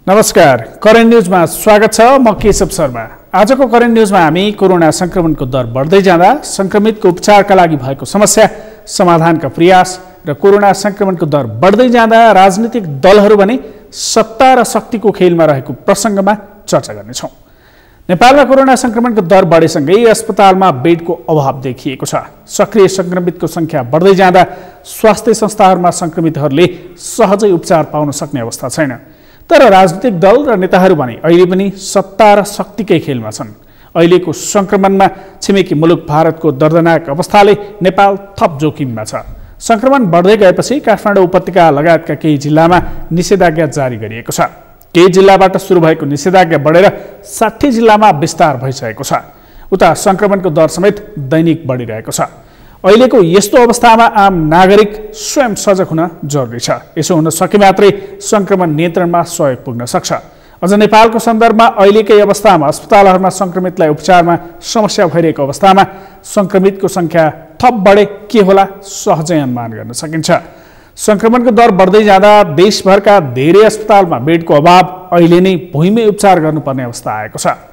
नमस्कार, करेन्ट न्यूजमा स्वागत छ। म केशव शर्मा। आजको करेन्ट न्यूजमा हामी कोरोना संक्रमणको दर बढ्दै जाँदा संक्रमितको उपचारका लागि भएको समस्या, समाधानका प्रयास र कोरोना संक्रमणको दर बढ्दै जाँदा राजनीतिक दलहरू भने सत्ता र शक्तिको खेलमा रहेको प्रसङ्गमा चर्चा गर्नेछौँ। नेपालमा कोरोना संक्रमणको दर बढेसँगै अस्पतालमा बेडको अभाव देखिएको छ। सक्रिय संक्रमितको संख्या बढ्दै जाँदा स्वास्थ्य संस्थाहरूमा संक्रमितहरूले सहजै उपचार पाउन सक्ने अवस्था छैन। तर राजनीतिक दल र नेताहरू भने अहिले पनि सत्ता र शक्तिकै खेलमा छन्। अहिलेको संक्रमणमा छिमेकी मुलुक भारतको दर्दनाक अवस्थाले नेपाल थप जोखिममा छ। संक्रमण बढ्दै गएपछि काठमाडौँ उपत्यका लगायतका केही जिल्लामा निषेधाज्ञा जारी गरिएको छ। केही जिल्लाबाट सुरु भएको निषेधाज्ञा बढेर 60 जिल्लामा विस्तार भइसकेको छ। उता संक्रमणको दर समेत दैनिक बढिरहेको छ। अहिलेको यस्तो अवस्थामा आम नागरिक स्वयं सजग हुन जरुरी छ। यसो हुन सके मात्रै संक्रमण नियन्त्रणमा सहयोग पुग्न सक्छ। अझ नेपालको सन्दर्भमा अहिलेकै अवस्थामा अस्पतालहरूमा संक्रमितलाई उपचारमा समस्या भइरहेको अवस्थामा संक्रमितको संख्या थप बढे के होला सहजै अनुमान गर्न सकिन्छ। संक्रमणको दर बढ्दै जाँदा देशभरका धेरै अस्पतालमा बेडको अभाव, अहिले नै भुइँमै उपचार गर्नुपर्ने अवस्था आएको छ।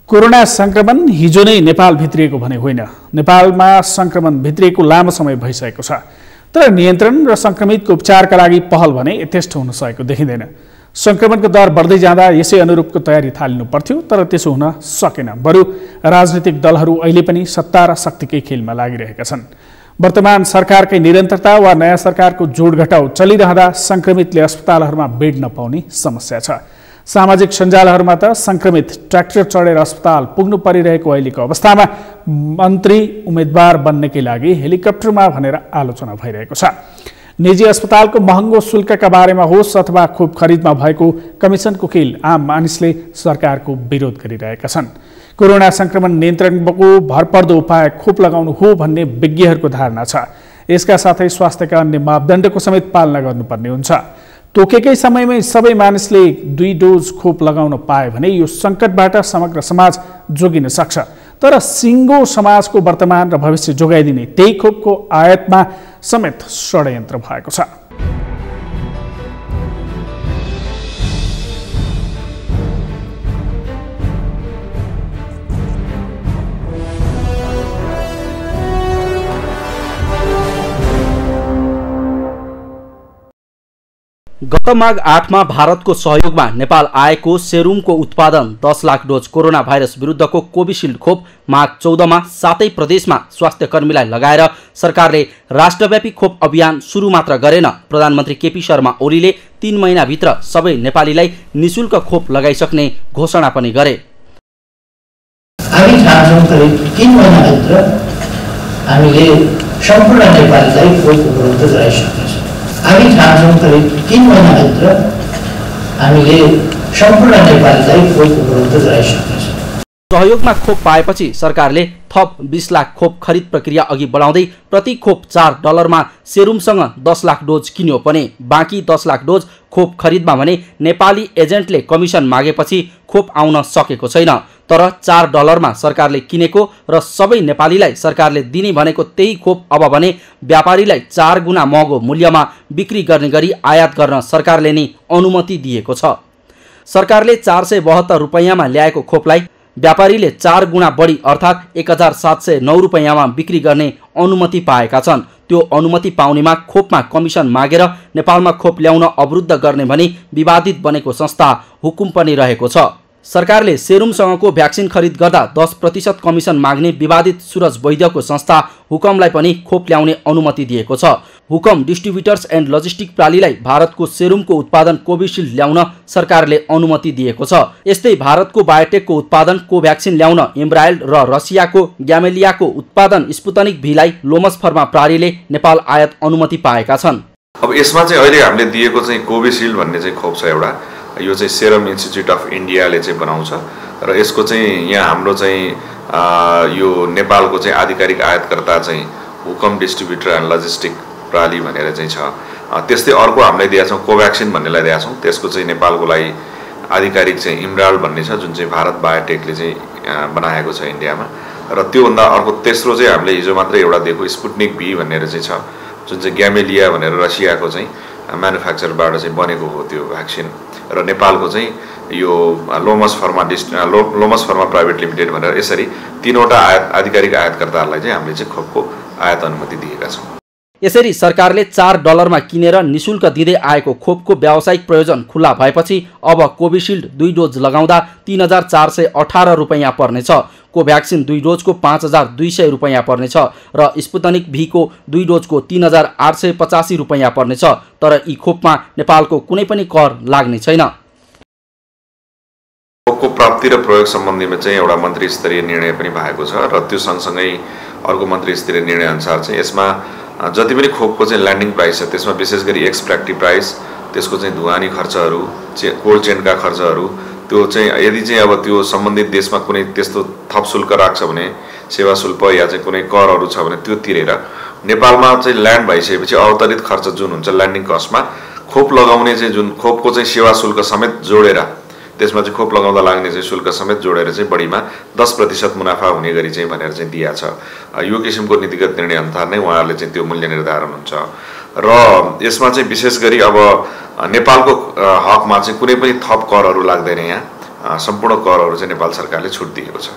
कोरोना संक्रमण हिजो नै नेपाल भित्रिएको भने होइन। नेपालमा संक्रमण भित्रिएको लामो समय भइसकेको छ। तर नियन्त्रण र संक्रमितको उपचारका लागि पहल भने यथेष्ट हुन सकेको देखिँदैन। संक्रमणको दर बढ्दै जाँदा यसै अनुरूपको तयारी थालिनु पर्थ्यो, तर त्यसो हुन सकेन। बरु राजनीतिक दलहरू अहिले पनि सत्ता र शक्तिकै खेलमा लागिरहेका छन्। वर्तमान सरकारकै निरन्तरता वा नयाँ सरकारको जोडघटाउ चलिरहँदा संक्रमितले अस्पतालहरूमा बेड नपाउने समस्या छ। सामाजिक सञ्जालहरूमा त संक्रमित ट्र्याक्टर चढेर अस्पताल पुग्नु परिरहेको अहिलेको अवस्थामा मन्त्री उम्मेदवार बन्नकै लागि हेलिकप्टरमा भनेर आलोचना भइरहेको छ। निजी अस्पतालको महँगो शुल्कका बारेमा होस् अथवा खोप खरिदमा भएको कमिसनको खेल आम मानिसले सरकारको विरोध गरिरहेका छन्। कोरोना संक्रमण नियन्त्रणको भरपर्दो उपाय खोप लगाउनु हो भन्ने विज्ञहरूको धारणा छ। यसका साथै स्वास्थ्यका अन्य मापदण्डको समेत पालना गर्नुपर्ने हुन्छ। तोकेकै समयमै सबै मानिसले 2 डोज खोप लगाउन पाए भने यो सङ्कटबाट समग्र समाज जोगिन सक्छ। तर सिङ्गो समाजको वर्तमान र भविष्य जोगाइदिने त्यही खोपको आयातमा समेत षड्यन्त्र भएको छ। गत माघ 8 मा भारतको सहयोगमा नेपाल आएको सेरुमको उत्पादन 10 लाख डोज कोरोना भाइरस विरुद्धको कोभिसिल्ड खोप माघ 14 मा 7 प्रदेशमा स्वास्थ्य कर्मीलाई लगाएर सरकारले राष्ट्रव्यापी खोप अभियान सुरु मात्र गरेन। प्रधानमन्त्री केपी शर्मा ओलीले 3 महिनाभित्र सबै नेपालीलाई निशुल्क खोप लगाइसक्ने घोषणा पनि गरे। हामी ठान्छौँ करिब 3 महिनाभित्र हामीले सम्पूर्ण नेपालीलाई खोप उपलब्ध गराइसक्नेछौँ। हामी ठान्छौँ करिब 3 महिनाभित्र हामीले सम्पूर्ण नेपालीलाई खोप उपलब्ध गराइसक्नेछौँ। सहयोगमा खोप पाएपछि सरकारले थप 20 लाख खोप खरिद प्रक्रिया अघि बढाउँदै प्रति खोप $4 सेरुमसँग 10 लाख डोज किन्यो पनि। बाँकी 10 लाख डोज खोप खरिदमा भने नेपाली एजेन्टले कमिसन मागेपछि खोप आउन सकेको छैन। तर $4 सरकारले किनेको र सबै नेपालीलाई सरकारले दिने भनेको त्यही खोप अब भने व्यापारीलाई 4 गुणा महँगो मूल्यमा बिक्री गर्ने गरी आयात गर्न सरकारले नै अनुमति दिएको छ। सरकारले 472 रुपैयाँमा ल्याएको खोपलाई व्यापारीले 4 गुणा बढी अर्थात् 1709 रुपैयाँमा बिक्री गर्ने अनुमति पाएका छन्। त्यो अनुमति पाउनेमा खोपमा कमिसन मागेर नेपालमा खोप ल्याउन अवरुद्ध गर्ने भनी विवादित बनेको संस्था हुकुम पनि रहेको छ। सरकारले सेरुमसँगको भ्याक्सिन खरिद गर्दा 10% कमिसन माग्ने विवादित सुरज वैद्यको संस्था हुकमलाई पनि खोप ल्याउने अनुमति दिएको छ। हुकम डिस्ट्रिब्युटर्स एन्ड लजिस्टिक प्रालीलाई भारतको सेरुमको उत्पादन कोभिसिल्ड ल्याउन सरकारले अनुमति दिएको छ। यस्तै भारतको बायोटेकको उत्पादन कोभ्याक्सिन ल्याउन इम्ब्रायल र रसियाको ग्यामेलियाको उत्पादन स्पुतनिक भीलाई लोमस फर्मा प्रालीले नेपाल आयात अनुमति पाएका छन्। अब यसमा चाहिँ अहिले हामीले दिएको चाहिँ कोभिसिल्ड भन्ने चाहिँ खोप छ एउटा, यो चाहिँ सेरम इन्स्टिट्युट अफ इन्डियाले चाहिँ बनाउँछ र यसको चाहिँ यहाँ हाम्रो चाहिँ यो नेपालको चाहिँ आधिकारिक आयातकर्ता चाहिँ हुकम डिस्ट्रिब्युटर एन्ड लजिस्टिक प्राली भनेर चाहिँ छ। त्यस्तै अर्को हामीले दिएका छौँ कोभ्याक्सिन भन्नेलाई दिएका छौँ, त्यसको चाहिँ नेपालको लागि आधिकारिक चाहिँ इम्ब्रायल भन्ने छ जुन चाहिँ भारत बायोटेकले चाहिँ बनाएको छ इन्डियामा। र त्योभन्दा अर्को तेस्रो चाहिँ हामीले हिजो मात्रै एउटा दिएको स्पुटनिक भी भनेर चाहिँ छ जुन चाहिँ ग्यामेलिया भनेर रसियाको चाहिँ म्यानुफ्याक्चरबाट चाहिँ बनेको हो त्यो भ्याक्सिन। र नेपालको चाहिँ यो लोमस फर्मा प्राइभेट लिमिटेड भनेर यसरी 3वटा आधिकारिक आयातकर्ताहरूलाई चाहिँ हामीले चाहिँ खोपको आयात अनुमति दिएका छौँ। यसरी सरकारले $4 किनेर निशुल्क दिँदै आएको खोपको व्यावसायिक प्रयोजन खुला भएपछि अब कोभिसिल्ड 2 डोज लगाउँदा 3418 रुपैयाँ पर्नेछ। कोभ्याक्सिन 2 डोजको 5200 रुपैयाँ पर्नेछ र स्पुतनिक भीको 2 डोजको 3885 रुपैयाँ पर्नेछ। तर यी खोपमा नेपालको कुनै पनि कर लाग्ने छैन। खोपको प्राप्ति र प्रयोग सम्बन्धीमा चाहिँ एउटा मन्त्री स्तरीय निर्णय पनि भएको छ र त्यो सँगसँगै अर्को मन्त्री स्तरीय निर्णय अनुसार चाहिँ यसमा जति पनि खोपको चाहिँ ल्यान्डिङ प्राइस छ त्यसमा विशेष गरी एक्सट्र्याक्टिभ प्राइस, त्यसको चाहिँ ढुवानी खर्चहरू, कोल्ड चेनका खर्चहरू, त्यो चाहिँ यदि चाहिँ अब त्यो सम्बन्धित देशमा कुनै त्यस्तो थप शुल्क राख्छ भने सेवा शुल्क या चाहिँ कुनै करहरू छ भने त्यो तिरेर नेपालमा चाहिँ ल्यान्ड भइसकेपछि अवतरित खर्च जुन हुन्छ ल्यान्डिङ कस्टमा खोप लगाउने चाहिँ जुन खोपको चाहिँ सेवा शुल्क समेत जोडेर त्यसमा चाहिँ खोप लगाउँदा लाग्ने चाहिँ शुल्क समेत जोडेर चाहिँ बढीमा 10% मुनाफा हुने गरी चाहिँ भनेर चाहिँ दिया छ। यो किसिमको नीतिगत निर्णय अनुसार नै उहाँहरूले चाहिँ त्यो मूल्य निर्धारण हुन्छ र यसमा चाहिँ विशेष गरी अब नेपालको हकमा चाहिँ कुनै पनि थप करहरू लाग्दैन। यहाँ सम्पूर्ण करहरू चाहिँ नेपाल सरकारले छुट दिएको छ।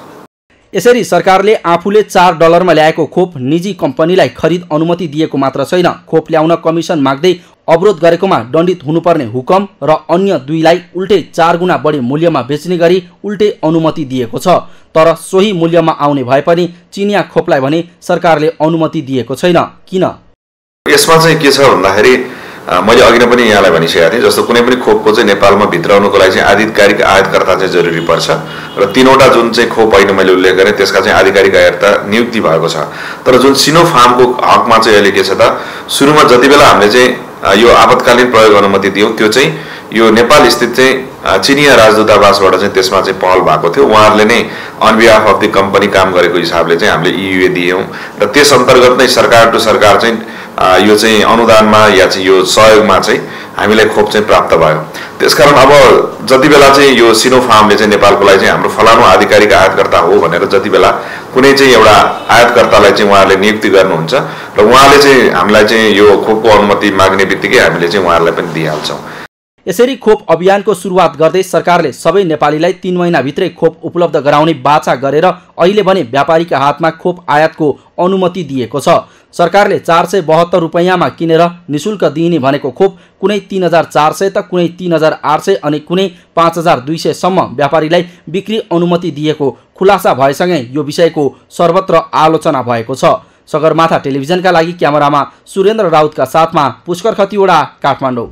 यसरी सरकारले आफूले $4 ल्याएको खोप निजी कम्पनीलाई खरिद अनुमति दिएको मात्र छैन, खोप ल्याउन कमिसन माग्दै अवरोध गरेकोमा दण्डित हुनुपर्ने हुकम र अन्य दुईलाई उल्टै 4 गुणा बढी मूल्यमा बेच्ने गरी उल्टै अनुमति दिएको छ। तर सोही मूल्यमा आउने भए पनि चिनिया खोपलाई भने सरकारले अनुमति दिएको छैन। किन? यसमा चाहिँ के छ भन्दाखेरि मैले अघि नै पनि यहाँलाई भनिसकेको थिएँ, जस्तो कुनै पनि खोपको चाहिँ नेपालमा भित्राउनुको लागि चाहिँ आधिकारिक आयातकर्ता चाहिँ जरुरी पर्छ र 3वटा जुन चाहिँ खोप अहिले मैले उल्लेख गरेँ त्यसका चाहिँ आधिकारिक आयातकर्ता नियुक्ति भएको छ। तर जुन सिनोफार्मको हकमा चाहिँ अहिले के छ त, सुरुमा जति बेला हामीले चाहिँ यो आपतकालीन प्रयोग अनुमति दियौँ त्यो चाहिँ यो नेपाल स्थित चाहिँ चिनिया राजदूतावासबाट चाहिँ त्यसमा चाहिँ पहल भएको थियो। उहाँहरूले नै on behalf of the company काम गरेको हिसाबले चाहिँ हामीले EUA दियौँ र त्यस अन्तर्गत नै सरकार टु सरकार चाहिँ यो चाहिँ अनुदानमा या चाहिँ यो सहयोगमा चाहिँ हामीलाई खोप चाहिँ प्राप्त भयो। त्यसकारण अब जति बेला चाहिँ यो सिनोफार्मले चाहिँ नेपालको लागि चाहिँ हाम्रो फलानु आधिकारिक आयातकर्ता हो भनेर जति बेला कुनै चाहिँ एउटा आयातकर्तालाई चाहिँ उहाँहरूले नियुक्ति गर्नुहुन्छ र उहाँले चाहिँ हामीलाई चाहिँ यो खोपको अनुमति माग्ने बित्तिकै हामीले चाहिँ उहाँहरूलाई पनि दिइहाल्छौँ। यसरी खोप अभियानको सुरुवात गर्दै सरकारले सबै नेपालीलाई 3 महिनाभित्रै खोप उपलब्ध गराउने बाचा गरेर अहिले भने व्यापारीका हातमा खोप आयातको अनुमति दिएको छ। सरकारले 472 रुपैयाँमा किनेर निशुल्क दिइने भनेको खोप कुनै 3400 त कुनै 3800 अनि कुनै 5200 सम्म व्यापारीलाई बिक्री अनुमति दिएको खुलासा भएसँगै यो विषयको सर्वत्र आलोचना भएको छ। सगरमाथा टेलिभिजनका लागि क्यामेरामा सुरेन्द्र राउतका साथमा पुष्कर खतिवडा, काठमाडौँ।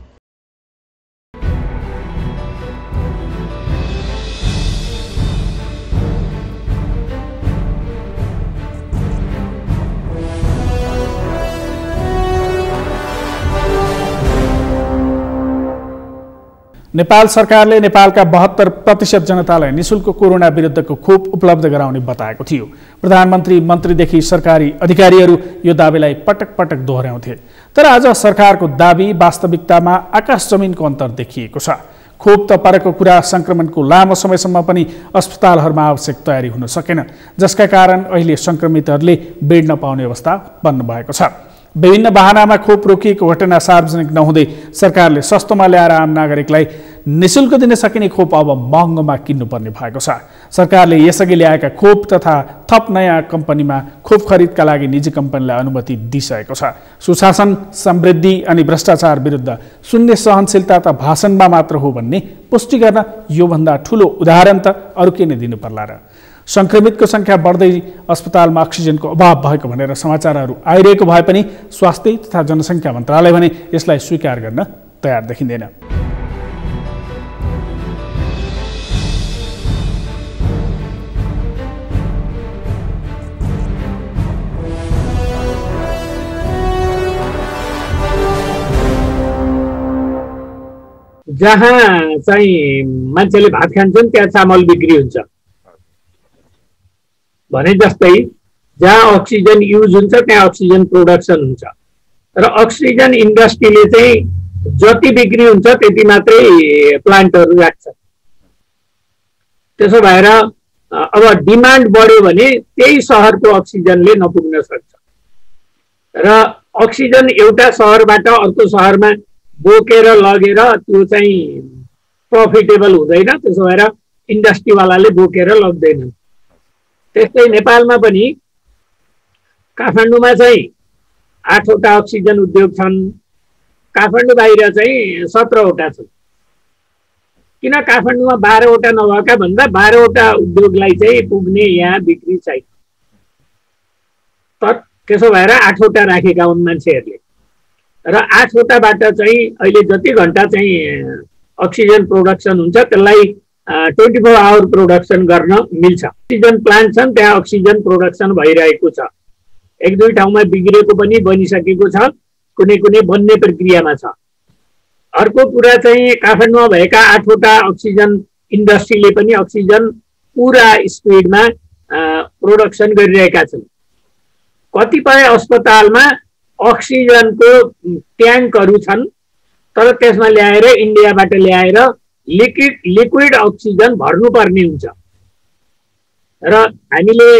नेपाल सरकारले नेपालका 72% जनतालाई निशुल्क कोरोना विरुद्धको खोप उपलब्ध गराउने बताएको थियो। प्रधानमन्त्री, मन्त्रीदेखि सरकारी अधिकारीहरू यो दावीलाई पटक पटक दोहोर्याउँथे। तर आज सरकारको दावी वास्तविकतामा आकाश जमिनको अन्तर देखिएको छ। खोप त परेको कुरा, संक्रमणको लामो समयसम्म पनि अस्पतालहरूमा आवश्यक तयारी हुन सकेन, जसका कारण अहिले संक्रमितहरूले बेड नपाउने अवस्था उत्पन्न भएको छ। विभिन्न बहानामा खोप रोकिएको घटना सार्वजनिक नहुँदै सरकारले सस्तोमा ल्याएर आम नागरिकलाई निशुल्क दिन सकिने खोप अब महँगोमा किन्नुपर्ने भएको छ। सरकारले यसअघि ल्याएका खोप तथा थप नयाँ कम्पनीमा खोप खरिदका लागि निजी कम्पनीलाई अनुमति दिइसकेको छ। सुशासन, समृद्धि अनि भ्रष्टाचार विरुद्ध शून्य सहनशीलता त भाषणमा मात्र हो भन्ने पुष्टि गर्न योभन्दा ठुलो उदाहरण त अरू के नै दिनु पर्ला र। संक्रमितको संख्या बढ्दै अस्पतालमा अक्सिजनको अभाव भएको भनेर समाचारहरू आइरहेको भए पनि स्वास्थ्य तथा जनसङ्ख्या मन्त्रालय भने यसलाई स्वीकार गर्न तयार देखिँदैन। जहाँ चाहिँ मान्छेले भात खान्छन् त्यहाँ चामल बिक्री हुन्छ भने जस्तै जहाँ अक्सिजन युज हुन्छ त्यहाँ अक्सिजन प्रोडक्सन हुन्छ र अक्सिजन इन्डस्ट्रीले चाहिँ जति बिक्री हुन्छ त्यति मात्रै प्लान्टहरू राख्छ। त्यसो भएर अब डिमान्ड बढ्यो भने त्यही सहरको अक्सिजनले नपुग्न सक्छ र अक्सिजन एउटा सहरबाट अर्को सहरमा बोकेर लगेर त्यो चाहिँ प्रफिटेबल हुँदैन। त्यसो भएर इन्डस्ट्रीवालाले बोकेर लग्दैनन्। त्यस्तै नेपालमा पनि काठमाडौँमा चाहिँ 8वटा अक्सिजन उद्योग छन्, काठमाडौँ बाहिर चाहिँ 17वटा छन्। किन काठमाडौँमा 12वटा नभएका भन्दा 12वटा उद्योगलाई चाहिँ पुग्ने यहाँ बिक्री चाहिन्छ। तर त्यसो भएर 8वटा राखेका हुन् मान्छेहरूले र 8वटाबाट चाहिँ अहिले जति घन्टा चाहिँ अक्सिजन प्रोडक्सन हुन्छ त्यसलाई 24 आवर प्रोडक्सन गर्न मिल्छ। अक्सिजन प्लान्ट छन्, त्यहाँ अक्सिजन प्रोडक्सन भइरहेको छ। 1-2 ठाउँमा बिग्रेको पनि बनिसकेको छ, कुनै कुनै बन्ने प्रक्रियामा छ। अर्को कुरा चाहिँ काठमाडौँमा भएका 8वटा अक्सिजन इन्डस्ट्रीले पनि अक्सिजन पुरा स्पिडमा प्रोडक्सन गरिरहेका छन्। कतिपय अस्पतालमा अक्सिजनको ट्याङ्कहरू छन्, तर त्यसमा ल्याएर इन्डियाबाट ल्याएर लिक्विड अक्सिजन भर्नुपर्ने हुन्छ र हामीले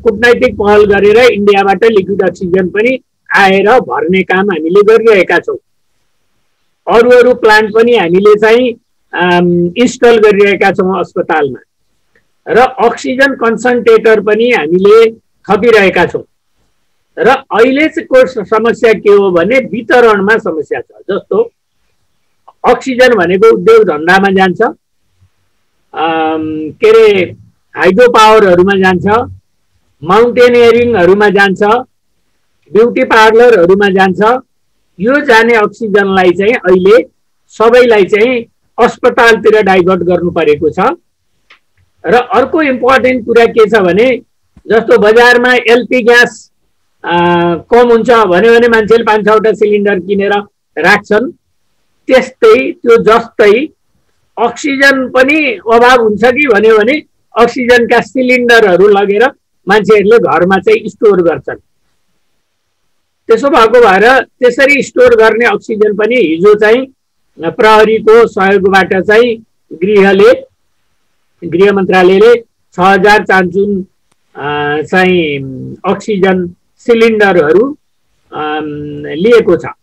कूटनैतिक पहल गरेर इन्डियाबाट लिक्विड अक्सिजन पनि आएर भर्ने काम हामीले गरिरहेका छौँ। अरू प्लान्ट पनि हामीले चाहिँ इन्स्टल गरिरहेका छौँ अस्पतालमा र अक्सिजन कन्सन्ट्रेटर पनि हामीले थपिरहेका छौँ र अहिले चाहिँ को समस्या के हो भने वितरणमा समस्या छ। जस्तो अक्सिजन भनेको उद्योग धन्दामा जान्छ, के अरे हाइड्रो पावरहरूमा जान्छ, माउन्टेनियरिङहरूमा जान्छ, ब्युटी पार्लरहरूमा जान्छ। यो जाने अक्सिजनलाई चाहिँ अहिले सबैलाई चाहिँ अस्पतालतिर डाइभर्ट गर्नु परेको छ। र अर्को इम्पोर्टेन्ट कुरा के छ भने जस्तो बजारमा एलपी ग्यास कम हुन्छ भन्यो भने मान्छेले 5-6वटा सिलिन्डर किनेर राख्छन्। त्यस्तै त्यो जस्तै अक्सिजन पनि अभाव हुन्छ कि भन्यो भने अक्सिजनका सिलिन्डरहरू लगेर मान्छेहरूले घरमा चाहिँ स्टोर गर्छन्। त्यसो भएको भएर त्यसरी स्टोर गर्ने अक्सिजन पनि हिजो चाहिँ प्रहरीको सहयोगबाट चाहिँ गृह मन्त्रालयले 6000 चान्चुन चाहिँ अक्सिजन सिलिन्डरहरू लिएको छ।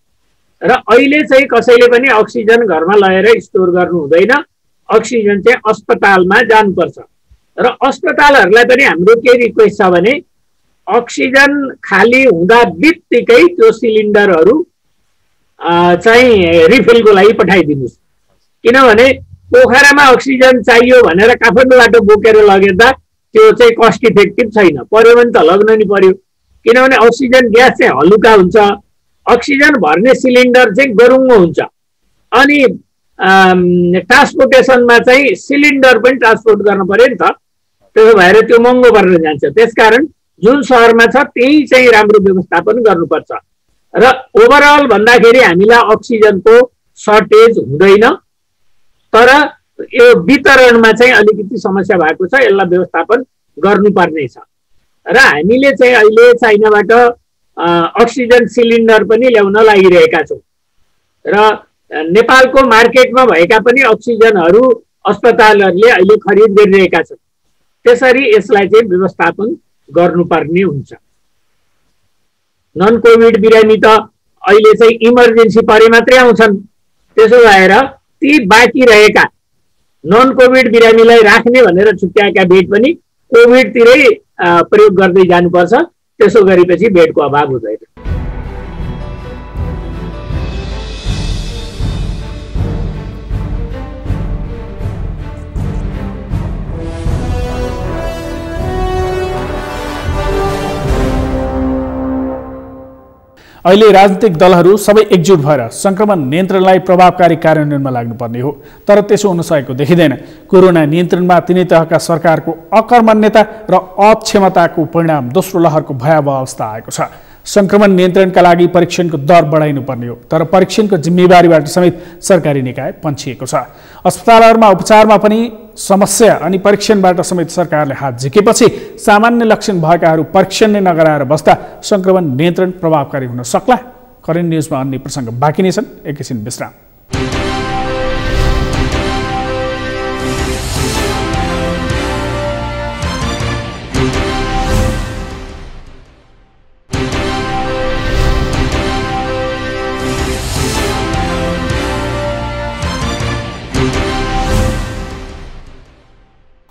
र अहिले चाहिँ कसैले पनि अक्सिजन घरमा लगेर स्टोर गर्नु हुँदैन, अक्सिजन चाहिँ अस्पतालमा जानुपर्छ। र अस्पतालहरूलाई पनि हाम्रो के रिक्वेस्ट छ भने अक्सिजन खाली हुँदा बित्तिकै त्यो सिलिन्डरहरू चाहिँ रिफिलको लागि पठाइदिनुहोस्। किनभने पोखरामा अक्सिजन चाहियो भनेर काठमाडौँबाट बोकेर लगेदा त्यो चाहिँ कस्ट इफेक्टिभ छैन। पर्यो भने त लग्न नि पर्यो, किनभने अक्सिजन ग्यास चाहिँ हलुका हुन्छ, अक्सिजन भर्ने सिलिन्डर चाहिँ गरुङ्गो हुन्छ। अनि ट्रान्सपोर्टेसनमा चाहिँ सिलिन्डर पनि ट्रान्सपोर्ट गर्नु पर्यो नि त, त्यसो भएर त्यो महँगो पर्न जान्छ। त्यसकारण जुन सहरमा छ त्यही चाहिँ राम्रो व्यवस्थापन गर्नुपर्छ। र ओभरअल भन्दाखेरि हामीलाई अक्सिजनको सर्टेज हुँदैन, तर यो वितरणमा चाहिँ अलिकति समस्या भएको छ, यसलाई व्यवस्थापन गर्नुपर्ने छ। र हामीले चाहिँ अहिले चाइनाबाट अक्सिजन सिलिन्डर पनि ल्याउन लागिरहेका छौँ। र नेपालको मार्केटमा भएका पनि अक्सिजनहरू अस्पतालहरूले अहिले खरिद गरिरहेका छन्। त्यसरी यसलाई चाहिँ व्यवस्थापन गर्नुपर्ने हुन्छ। नन कोभिड बिरामी त अहिले चाहिँ इमर्जेन्सी परे मात्रै आउँछन्। त्यसो भएर ती बाँकी रहेका नन कोभिड बिरामीलाई राख्ने भनेर छुट्याएका बेड पनि कोभिडतिरै प्रयोग गर्दै जानुपर्छ। त्यसो गरेपछि बेडको अभाव हुँदैन। अहिले राजनीतिक दलहरू सबै एकजुट भएर संक्रमण नियन्त्रणलाई प्रभावकारी कार्यान्वयनमा लाग्नुपर्ने हो, तर त्यसो हुन सकेको देखिँदैन। कोरोना नियन्त्रणमा तिनै तहका सरकारको अकर्मण्यता र अक्षमताको परिणाम दोस्रो लहरको भयावह अवस्था आएको छ। संक्रमण नियन्त्रणका लागि परीक्षणको दर बढाइनुपर्ने हो, तर परीक्षणको जिम्मेवारीबाट समेत सरकारी निकाय पन्छिएको छ। अस्पतालहरूमा उपचारमा पनि समस्या अनि परीक्षणबाट समेत सरकारले हात झिकेपछि सामान्य लक्षण भएकाहरू परीक्षण नै नगराएर बस्दा संक्रमण नियन्त्रण प्रभावकारी हुन सक्ला। करेन्ट न्युजमा अन्य प्रसङ्ग बाँकी नै छन्, एकैछिन विश्राम।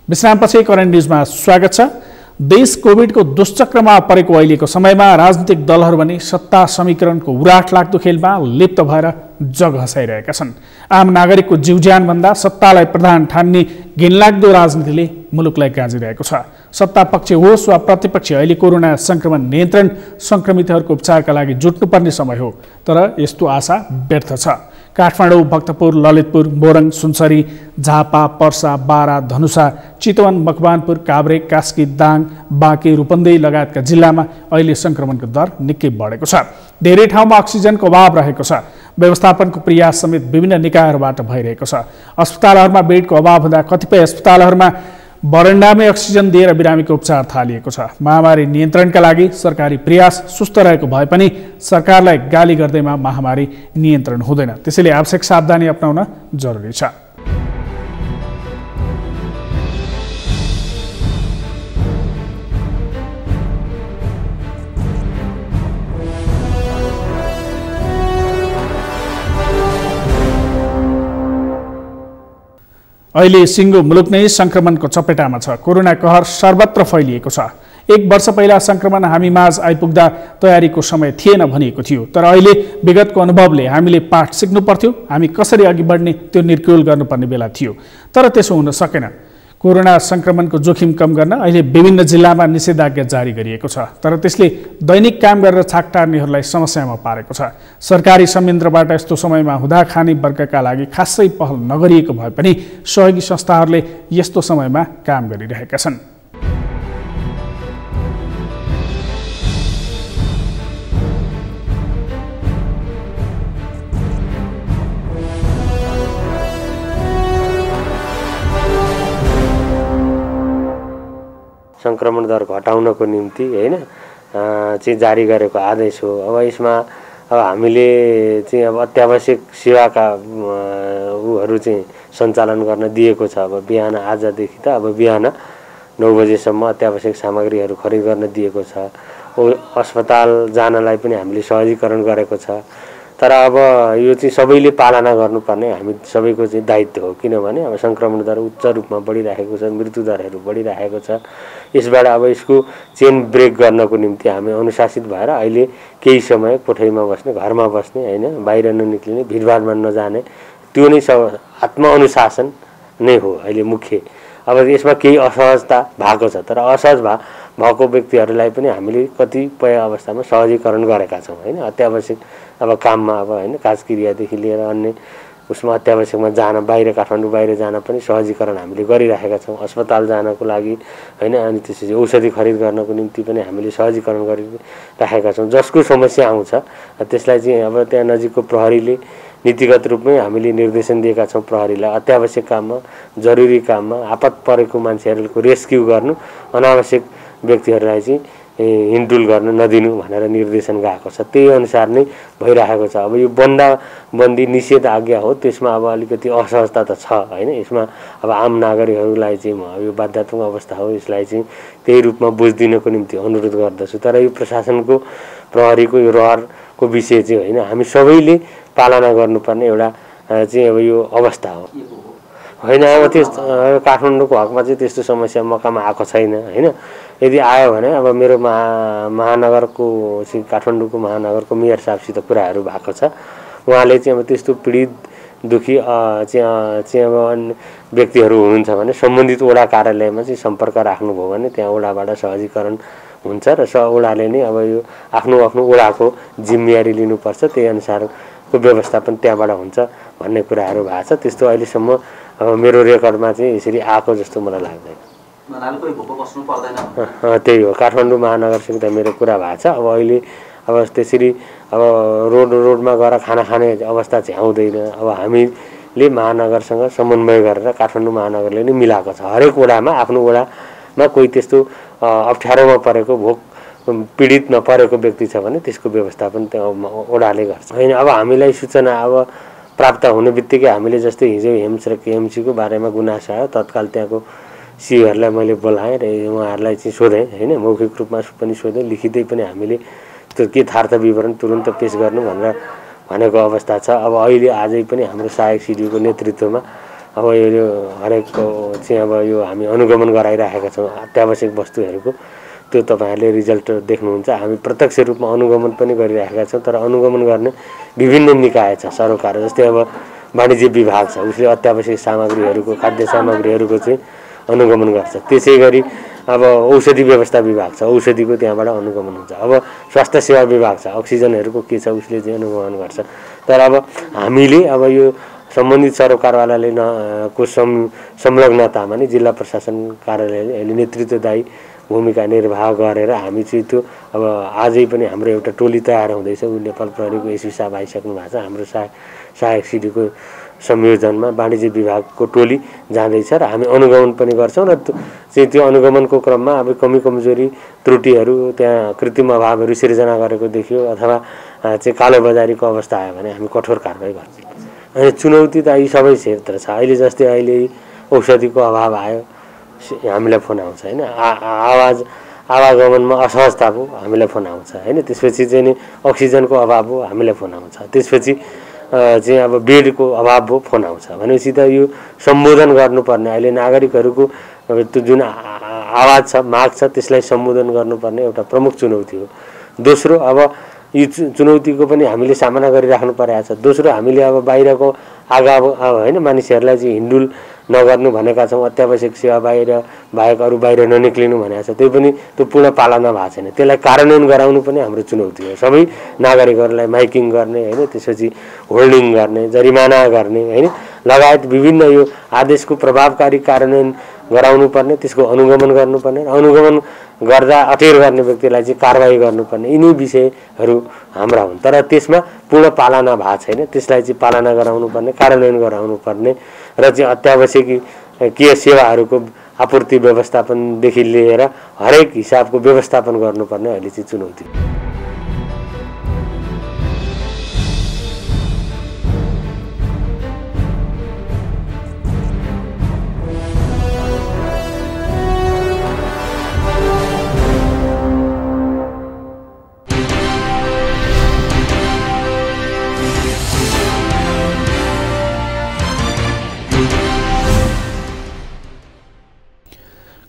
विश्रामपछि करेन्ट न्युजमा स्वागत छ। देश कोभिडको दुष्चक्रमा परेको अहिलेको समयमा राजनीतिक दलहरू पनि सत्ता समीकरणको उराट लाग्दो खेलमा लिप्त भएर जग हँसाइरहेका छन्। आम नागरिकको जीवज्यानभन्दा सत्तालाई प्रधान ठान्ने घिनलाग्दो राजनीतिले मुलुकलाई गाँजिरहेको छ। सत्ता पक्ष होस् वा प्रतिपक्ष अहिले कोरोना संक्रमण नियन्त्रण संक्रमितहरूको उपचारका लागि जुट्नुपर्ने समय हो, तर यस्तो आशा व्यर्थ छ। काठमाडौँ, भक्तपुर, ललितपुर, मोरङ, सुनसरी, झापा, पर्सा, बारा, धनुषा, चितवन, मकवानपुर, काभ्रे, कास्की, दाङ, बाँके, रूपन्देही लगायतका जिल्लामा अहिले संक्रमणको दर निकै बढेको छ। धेरै ठाउँमा अक्सिजनको अभाव रहेको छ। व्यवस्थापनको प्रयास समेत विभिन्न निकायहरूबाट भइरहेको छ। अस्पतालहरूमा बेडको अभाव हुँदा कतिपय अस्पतालहरूमा बरन्डामै अक्सिजन दिएर बिरामीको उपचार थालिएको छ। महामारी नियन्त्रणका लागि सरकारी प्रयास सुस्त रहेको भए पनि सरकारलाई गाली गर्दैमा महामारी नियन्त्रण हुँदैन। त्यसैले आवश्यक सावधानी अपनाउन जरुरी छ। अहिले सिङ्गो मुलुक नै संक्रमणको चपेटामा छ। कोरोना कहर सर्वत्र फैलिएको छ। 1 वर्ष पहिला सङ्क्रमण हामी माझ आइपुग्दा तयारीको समय थिएन भनिएको थियो, तर अहिले विगतको अनुभवले हामीले पाठ सिक्नु पर्थ्यो। हामी कसरी अघि बढ्ने त्यो निर्क्युल गर्नुपर्ने बेला थियो, तर त्यसो हुन सकेन। कोरोना सङ्क्रमणको जोखिम कम गर्न अहिले विभिन्न जिल्लामा निषेधाज्ञा जारी गरिएको छ, तर त्यसले दैनिक काम गरेर छाक टार्नेहरूलाई समस्यामा पारेको छ। सरकारी संयन्त्रबाट यस्तो समयमा हुँदा खाने वर्गका लागि खासै पहल नगरिएको भए पनि सहयोगी संस्थाहरूले यस्तो समयमा काम गरिरहेका छन्। संक्रमण दर घटाउनको निम्ति हैन चाहिँ जारी गरेको आदेश हो। अब यसमा अब हामीले चाहिँ अब अत्यावश्यक सेवाका उहरू चाहिँ सञ्चालन गर्न दिएको छ। अब बिहान आजदेखि त अब बिहान 9 बजेसम्म अत्यावश्यक सामग्रीहरू खरिद गर्न दिएको छ। अस्पताल जानलाई पनि हामीले सहजीकरण गरेको छ। तर अब यो चाहिँ सबैले पालना गर्नुपर्ने हामी सबैको चाहिँ दायित्व हो, किनभने अब संक्रमण दर उच्च रूपमा बढिरहेको छ, मृत्यु दरहरू बढिरहेको छ। यसबाट अब यसको चेन ब्रेक गर्नको निम्ति हामी अनुशासित भएर अहिले केही समय कोठरीमा बस्ने, घरमा बस्ने हैन, बाहिर ननिक्लिने, भिडभाडमा नजाने, त्यो नै सब आत्मअनुशासन नै हो अहिले मुख्य। अब यसमा केही असहजता भएको छ, तर असहज भएको व्यक्तिहरूलाई पनि हामीले कतिपय अवस्थामा सहजीकरण गरेका छौँ हैन। अत्यावश्यक अब काममा अब हैन काजक्रियादेखि लिएर अन्य उसमा अत्यावश्यकमा जान, बाहिर काठमाडौँ बाहिर जान पनि सहजीकरण हामीले गरिराखेका छौँ। अस्पताल जानको लागि हैन, अनि त्यसपछि औषधि खरिद गर्नको निम्ति पनि हामीले सहजीकरण गरिराखेका छौँ। जसको समस्या आउँछ त्यसलाई चाहिँ अब त्यहाँ नजिकको प्रहरीले नीतिगत रूपमै हामीले निर्देशन दिएका छौँ प्रहरीलाई अत्यावश्यक काममा, जरुरी काममा आपत परेको मान्छेहरूको रेस्क्यु गर्नु, अनावश्यक व्यक्तिहरूलाई चाहिँ हिँडडुल गर्न नदिनु भनेर निर्देशन गएको छ। त्यही अनुसार नै भइरहेको छ। अब यो बन्दी निषेध आज्ञा हो, त्यसमा अब अलिकति असहजता त छ हैन। यसमा अब आम नागरिकहरूलाई चाहिँ म यो बाध्यात्मक अवस्था हो, यसलाई चाहिँ त्यही रूपमा बुझ्दिनको निम्ति अनुरोध गर्दछु। तर यो प्रशासनको प्रहरीको यो रहरको विषय चाहिँ हैन, हामी सबैले पालना गर्नुपर्ने एउटा चाहिँ अब यो अवस्था हो हैन। अब त्यस काठमाडौँको हकमा चाहिँ त्यस्तो समस्या मौकामा आएको छैन हैन। यदि आयो भने अब मेरो महानगरको चाहिँ काठमाडौँको महानगरको मेयर साहबसित कुराहरू भएको छ। उहाँले चाहिँ अब त्यस्तो पीडित दुखी चाहिँ अब अन्य व्यक्तिहरू हुनुहुन्छ भने सम्बन्धित वडा कार्यालयमा चाहिँ सम्पर्क राख्नुभयो भने त्यहाँ वडाबाट सहजीकरण हुन्छ र वडाले नै अब यो आफ्नो वडाको जिम्मेवारी लिनुपर्छ, त्यही अनुसारको व्यवस्थापन त्यहाँबाट हुन्छ भन्ने कुराहरू भएको छ। त्यस्तो अहिलेसम्म अब मेरो रेकर्डमा चाहिँ यसरी आएको जस्तो मलाई लाग्दैन। त्यही हो, काठमाडौँ महानगरसँग त मेरो कुरा भएको छ। अब अहिले अब त्यसरी अब रोडमा गएर खाना खाने अवस्था चाहिँ आउँदैन। अब हामीले महानगरसँग समन्वय गरेर काठमाडौँ महानगरले नै मिलाएको छ। हरेक वडामा आफ्नो वडामा कोही त्यस्तो अप्ठ्यारोमा परेको भोक पीडित नपरेको व्यक्ति छ भने त्यसको व्यवस्थापन त्यो वडाले गर्छ हैन। अब हामीलाई सूचना अब प्राप्त हुने बित्तिकै हामीले जस्तै हिजो हेम्स र केएमसीको बारेमा गुनासो आयो, तत्काल त्यहाँको सीहरूलाई मैले बोलाएँ र उहाँहरूलाई चाहिँ सोधेँ हैन, मौखिक रूपमा पनि सोधेँ, लिखितै पनि हामीले त्यो के यथार्थ विवरण तुरुन्त पेश गर्नु भनेर भनेको अवस्था छ। अब अहिले आजै पनि हाम्रो सहायक सिडिओको नेतृत्वमा अब यो हरेकको चाहिँ अब यो हामी अनुगमन गराइराखेका छौँ अत्यावश्यक वस्तुहरूको। त्यो तपाईँहरूले रिजल्ट देख्नुहुन्छ। हामी प्रत्यक्ष रूपमा अनुगमन पनि गरिराखेका छौँ, तर अनुगमन गर्ने विभिन्न निकाय छ सरकार, जस्तै अब वाणिज्य विभाग छ, उसले अत्यावश्यक सामग्रीहरूको खाद्य सामग्रीहरूको चाहिँ अनुगमन गर्छ। त्यसै गरी अब औषधि व्यवस्था विभाग छ, औषधिको त्यहाँबाट अनुगमन हुन्छ। अब स्वास्थ्य सेवा विभाग छ, अक्सिजनहरूको के छ उसले चाहिँ अनुगमन गर्छ। तर अब हामीले अब यो सम्बन्धित सरकारवालाले को संलग्नतामा नै जिल्ला प्रशासन कार्यालयले अहिले नेतृत्वदायी भूमिका निर्वाह गरेर हामी चाहिँ त्यो अब आजै पनि हाम्रो एउटा टोली तयार हुँदैछ। ऊ नेपाल प्रहरीको एसपी साहब आइसक्नु भएको छ। हाम्रो सहायक सिडीको संयोजनमा वाणिज्य विभागको टोली जाँदैछ र हामी अनुगमन पनि गर्छौँ र चाहिँ त्यो अनुगमनको क्रममा अब कमी कमजोरी त्रुटिहरू त्यहाँ कृत्रिम अभावहरू सिर्जना गरेको देखियो अथवा चाहिँ कालोबजारीको अवस्था आयो भने हामी कठोर कारबाही गर्छौँ। अनि चुनौती त यी सबै क्षेत्र छ। अहिले जस्तै अहिले औषधिको अभाव आयो, हामीलाई फोन आउँछ हैन, आवागमनमा असहजता भयो हामीलाई फोन आउँछ हैन, त्यसपछि चाहिँ नि अक्सिजनको अभाव हो हामीलाई फोन आउँछ, त्यसपछि चाहिँ अब बेडको अभाव भयो फोन आउँछ। भनेपछि त यो सम्बोधन गर्नुपर्ने अहिले नागरिकहरूको त्यो जुन आवाज छ, माग छ, त्यसलाई सम्बोधन गर्नुपर्ने एउटा प्रमुख चुनौती हो। दोस्रो, अब यो चुनौतीको पनि हामीले सामना गरिराख्नु परेको छ। दोस्रो, हामीले अब बाहिरको अब होइन मानिसहरूलाई चाहिँ हिन्डुल नगर्नु भनेका छौँ, अत्यावश्यक सेवा बाहेक अरू बाहिर ननिक्लिनु भनेको छ, त्यो पनि त्यो पूर्ण पालना भएको छैन। त्यसलाई कार्यान्वयन गराउनु पनि हाम्रो चुनौती हो। सबै नागरिकहरूलाई माइकिङ गर्ने होइन, त्यसपछि होल्डिङ गर्ने, जरिमाना गर्ने होइन, लगायत विभिन्न यो आदेशको प्रभावकारी कार्यान्वयन गराउनु पर्ने, त्यसको अनुगमन गर्नुपर्ने, अनुगमन गर्दा अटेर गर्ने व्यक्तिलाई चाहिँ कारबाही गर्नुपर्ने, यिनी विषयहरू हाम्रा हुन्। तर त्यसमा पूर्ण पालना भएको छैन। त्यसलाई चाहिँ पालना गराउनु पर्ने, कार्यान्वयन गराउनु पर्ने र चाहिँ अत्यावश्यकीय सेवाहरूको आपूर्ति व्यवस्थापनदेखि लिएर हरेक हिसाबको व्यवस्थापन गर्नुपर्ने अहिले चाहिँ चुनौती।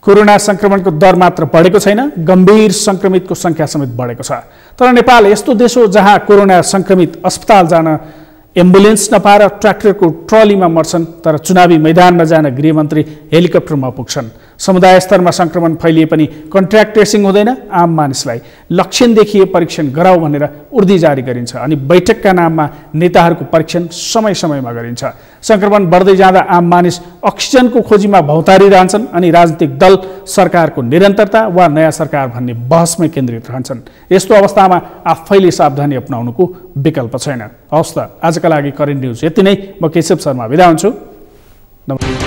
कोरोना संक्रमणको दर मात्र बढेको छैन, गम्भीर संक्रमितको संख्या समेत बढेको छ। तर नेपाल यस्तो देश हो जहाँ कोरोना संक्रमित अस्पताल जान एम्बुलेन्स नपाएर ट्र्याक्टरको ट्रलीमा मर्छन्, तर चुनावी मैदानमा जान गृहमन्त्री हेलिकप्टरमा पुग्छन्। समुदाय स्तरमा संक्रमण फैलिए पनि कन्ट्र्याक्ट ट्रेसिङ हुँदैन। आम मानिसलाई लक्षण देखिए परीक्षण गराऊ भनेर उर्दी जारी गरिन्छ अनि बैठकका नाममा नेताहरूको परीक्षण समय समयमा गरिन्छ। संक्रमण बढ्दै जाँदा आम मानिस अक्सिजनको खोजीमा भौतारिरहन्छन् अनि राजनीतिक दल सरकारको निरन्तरता वा नयाँ सरकार भन्ने बहसमै केन्द्रित रहन्छन्। यस्तो अवस्थामा आफैले सावधानी अपनाउनुको विकल्प छैन। हवस् त, आजका लागि करेन्ट न्युज यति नै। म केशव शर्मा बिदा हुन्छु। नमस्कार।